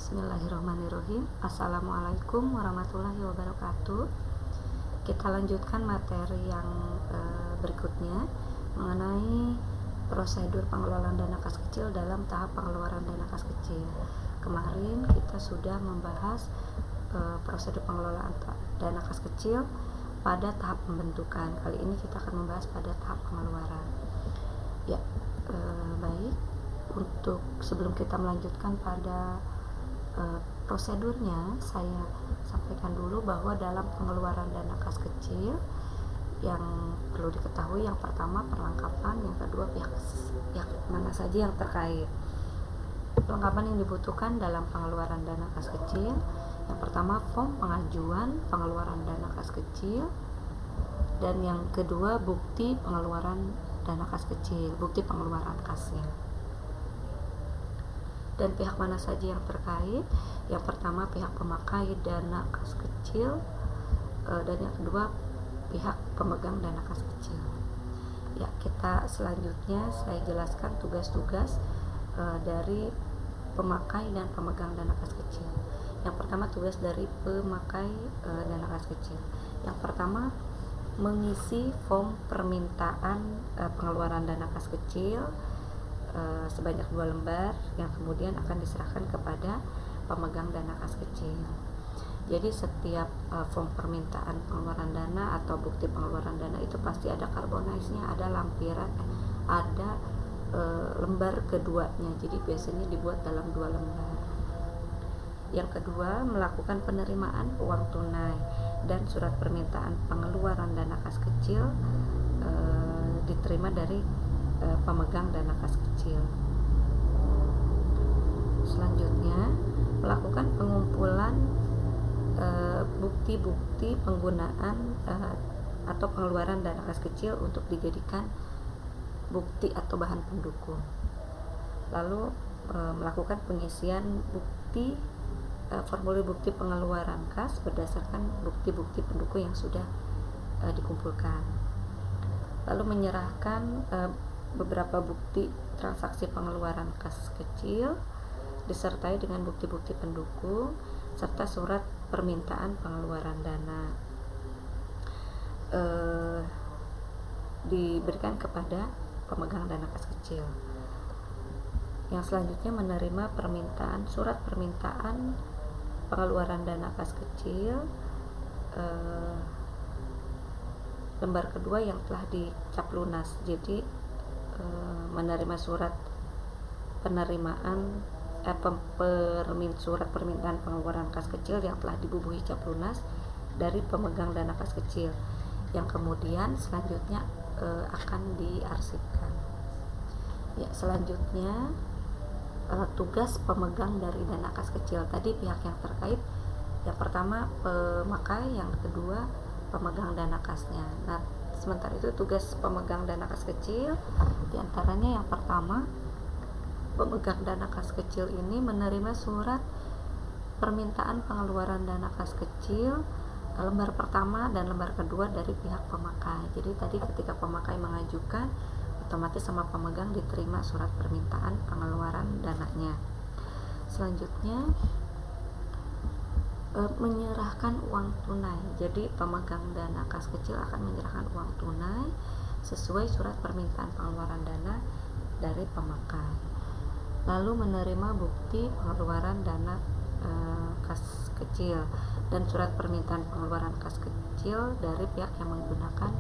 Bismillahirrahmanirrahim. Assalamualaikum warahmatullahi wabarakatuh. Kita lanjutkan materi yang berikutnya mengenai prosedur pengelolaan dana kas kecil dalam tahap pengeluaran dana kas kecil. Kemarin kita sudah membahas prosedur pengelolaan dana kas kecil pada tahap pembentukan. Kali ini kita akan membahas pada tahap pengeluaran. Baik. Untuk sebelum kita melanjutkan pada prosedurnya, saya sampaikan dulu bahwa dalam pengeluaran dana kas kecil yang perlu diketahui, yang pertama perlengkapan, yang kedua pihak mana saja yang terkait. Perlengkapan yang dibutuhkan dalam pengeluaran dana kas kecil, yang pertama form pengajuan pengeluaran dana kas kecil, dan yang kedua bukti pengeluaran dana kas kecil, bukti pengeluaran kasnya. Dan pihak mana saja yang terkait? Yang pertama pihak pemakai dana kas kecil, dan yang kedua pihak pemegang dana kas kecil. Kita selanjutnya saya jelaskan tugas-tugas dari pemakai dan pemegang dana kas kecil. Yang pertama tugas dari pemakai dana kas kecil. Yang pertama mengisi form permintaan pengeluaran dana kas kecil sebanyak 2 lembar yang kemudian akan diserahkan kepada pemegang dana kas kecil. Jadi setiap form permintaan pengeluaran dana atau bukti pengeluaran dana itu pasti ada karbonase-nya, ada lampiran, ada lembar keduanya. Jadi biasanya dibuat dalam 2 lembar. Yang kedua, melakukan penerimaan uang tunai dan surat permintaan pengeluaran dana kas kecil diterima dari pemegang dana kas kecil. Selanjutnya, melakukan pengumpulan bukti-bukti penggunaan atau pengeluaran dana kas kecil untuk dijadikan bukti atau bahan pendukung. Lalu melakukan pengisian bukti formulir bukti pengeluaran kas berdasarkan bukti-bukti pendukung yang sudah dikumpulkan. Lalu menyerahkan beberapa bukti transaksi pengeluaran kas kecil disertai dengan bukti-bukti pendukung serta surat permintaan pengeluaran dana diberikan kepada pemegang dana kas kecil. Yang selanjutnya menerima surat permintaan pengeluaran dana kas kecil lembar kedua yang telah dicap lunas. Jadi menerima surat penerimaan surat permintaan pengeluaran kas kecil yang telah dibubuhi cap lunas dari pemegang dana kas kecil, yang kemudian selanjutnya akan diarsipkan. Selanjutnya tugas pemegang dari dana kas kecil. Tadi pihak yang terkait, yang pertama pemakai, yang kedua pemegang dana kasnya. Sementara itu tugas pemegang dana kas kecil diantaranya yang pertama, pemegang dana kas kecil ini menerima surat permintaan pengeluaran dana kas kecil lembar pertama dan lembar kedua dari pihak pemakai. Jadi tadi ketika pemakai mengajukan, otomatis sama pemegang diterima surat permintaan pengeluaran dananya. Selanjutnya menyerahkan uang tunai. Jadi pemegang dana kas kecil akan menyerahkan uang tunai sesuai surat permintaan pengeluaran dana dari pemakai. Lalu menerima bukti pengeluaran dana kas kecil dan surat permintaan pengeluaran kas kecil dari pihak yang menggunakan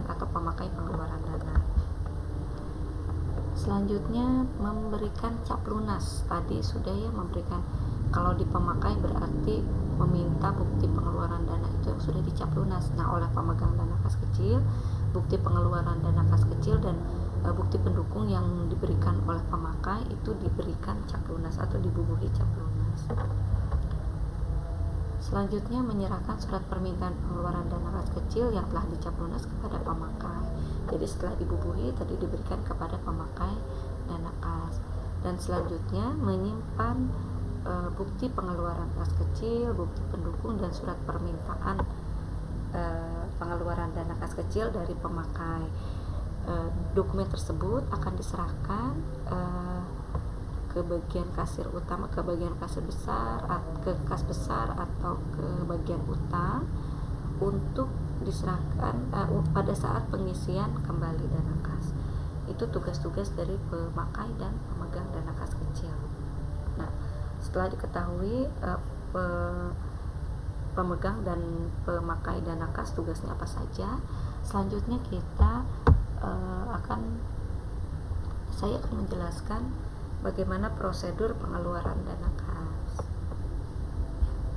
atau pemakai pengeluaran dana. Selanjutnya memberikan cap lunas. Tadi sudah memberikan, kalau di pemakai berarti meminta bukti pengeluaran dana itu yang sudah dicap lunas. Oleh pemegang dana kas kecil, bukti pengeluaran dana kas kecil dan bukti pendukung yang diberikan oleh pemakai itu diberikan cap lunas atau dibubuhi cap lunas. Selanjutnya menyerahkan surat permintaan pengeluaran dana kas kecil yang telah dicap lunas kepada pemakai. Jadi setelah dibubuhi tadi diberikan kepada pemakai dana kas. Dan selanjutnya menyimpan bukti pengeluaran kas kecil, bukti pendukung dan surat permintaan pengeluaran dana kas kecil dari pemakai. Dokumen tersebut akan diserahkan ke bagian kasir utama, ke bagian kasir besar, ke kas besar atau ke bagian utang untuk diserahkan pada saat pengisian kembali dana kas. Itu tugas-tugas dari pemakai dan pemegang dana kas kecil. Nah, setelah diketahui pemegang dan pemakai dana kas tugasnya apa saja, selanjutnya saya akan menjelaskan bagaimana prosedur pengeluaran dana kas.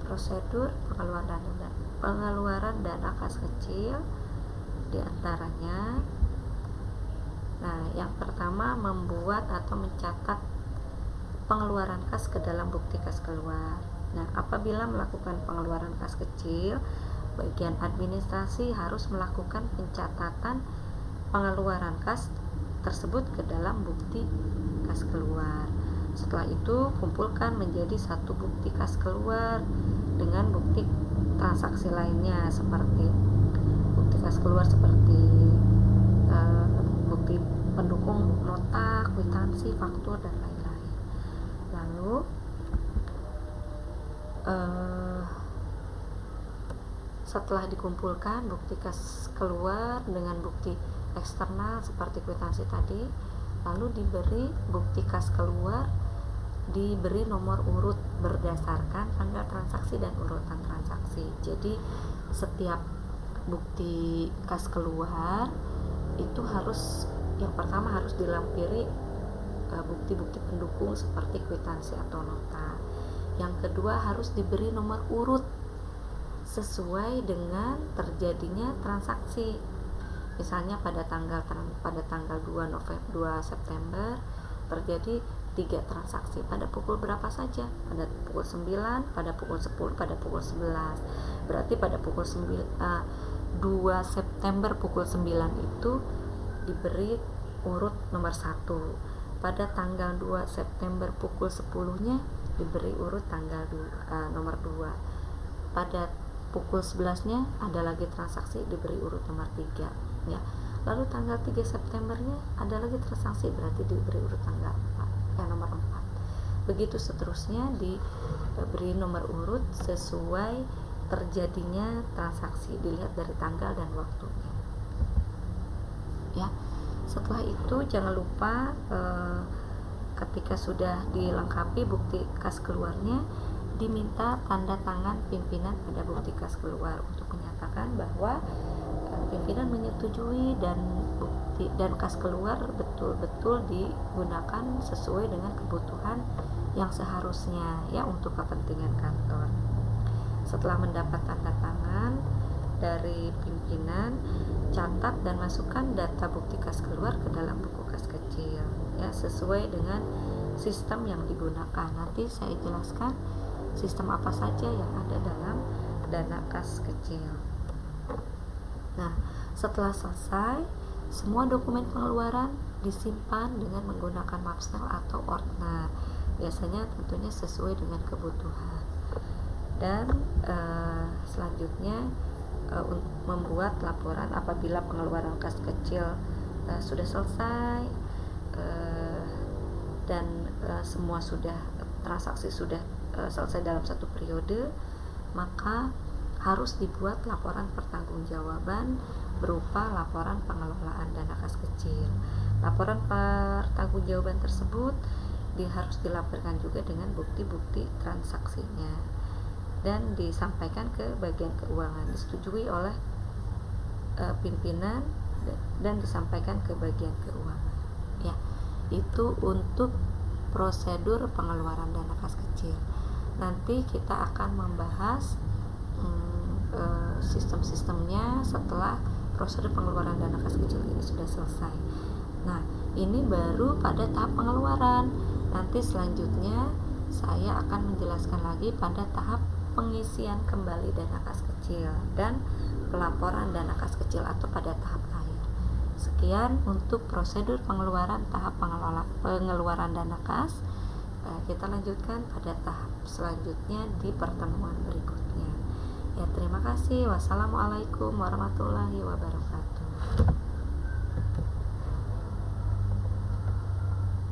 Prosedur pengeluaran dana kas kecil diantaranya, nah, yang pertama, membuat atau mencatat pengeluaran kas ke dalam bukti kas keluar. Nah, apabila melakukan pengeluaran kas kecil, bagian administrasi harus melakukan pencatatan pengeluaran kas tersebut ke dalam bukti kas keluar. Setelah itu, kumpulkan menjadi satu bukti kas keluar dengan bukti transaksi lainnya seperti bukti kas keluar seperti bukti pendukung nota, kwitansi, faktur, dan lain-lain. Lalu setelah dikumpulkan bukti kas keluar dengan bukti eksternal seperti kwitansi tadi, lalu diberi bukti kas keluar, diberi nomor urut berdasarkan tanggal transaksi dan urutan transaksi. Jadi setiap bukti kas keluar itu yang pertama harus dilampiri bukti-bukti pendukung seperti kwitansi atau nota. Yang kedua harus diberi nomor urut sesuai dengan terjadinya transaksi. Misalnya pada tanggal 2 September terjadi 3 transaksi pada pukul berapa saja, pada pukul 9, pada pukul 10, pada pukul 11. Berarti pada pukul 2 September pukul 9 itu diberi urut nomor 1. Pada tanggal 2 September pukul 10-nya diberi urut nomor 2. Pada pukul 11-nya ada lagi transaksi, diberi urut nomor 3, ya. Lalu tanggal 3 Septembernya ada lagi transaksi, berarti diberi urut nomor 4. Begitu seterusnya, diberi nomor urut sesuai terjadinya transaksi, dilihat dari tanggal dan waktunya, ya. Setelah itu jangan lupa ketika sudah dilengkapi bukti kas keluarnya, diminta tanda tangan pimpinan pada bukti kas keluar untuk menyatakan bahwa pimpinan menyetujui dan bukti dan kas keluar betul-betul digunakan sesuai dengan kebutuhan yang seharusnya, ya, untuk kepentingan kantor. Setelah mendapat tanda tangan dari pimpinan, catat dan masukkan data bukti kas keluar ke dalam buku kas kecil, ya, sesuai dengan sistem yang digunakan. Nanti saya jelaskan sistem apa saja yang ada dalam dana kas kecil. Nah, setelah selesai, semua dokumen pengeluaran disimpan dengan menggunakan Mapsnel atau Ordner, biasanya tentunya sesuai dengan kebutuhan. Dan selanjutnya membuat laporan apabila pengeluaran kas kecil sudah selesai dan semua transaksi sudah selesai dalam satu periode, maka harus dibuat laporan pertanggungjawaban berupa laporan pengelolaan dana kas kecil. Laporan pertanggungjawaban tersebut harus dilaporkan juga dengan bukti-bukti transaksinya dan disampaikan ke bagian keuangan, disetujui oleh pimpinan dan disampaikan ke bagian keuangan, ya. Itu untuk prosedur pengeluaran dana kas kecil. Nanti kita akan membahas sistem-sistemnya setelah prosedur pengeluaran dana kas kecil ini sudah selesai. Nah, ini baru pada tahap pengeluaran. Nanti selanjutnya saya akan menjelaskan lagi pada tahap pengisian kembali dana kas kecil dan pelaporan dana kas kecil atau pada tahap akhir. Sekian untuk prosedur pengeluaran tahap pengeluaran dana kas. Kita lanjutkan pada tahap selanjutnya di pertemuan berikutnya. Ya, terima kasih. Wassalamualaikum warahmatullahi wabarakatuh.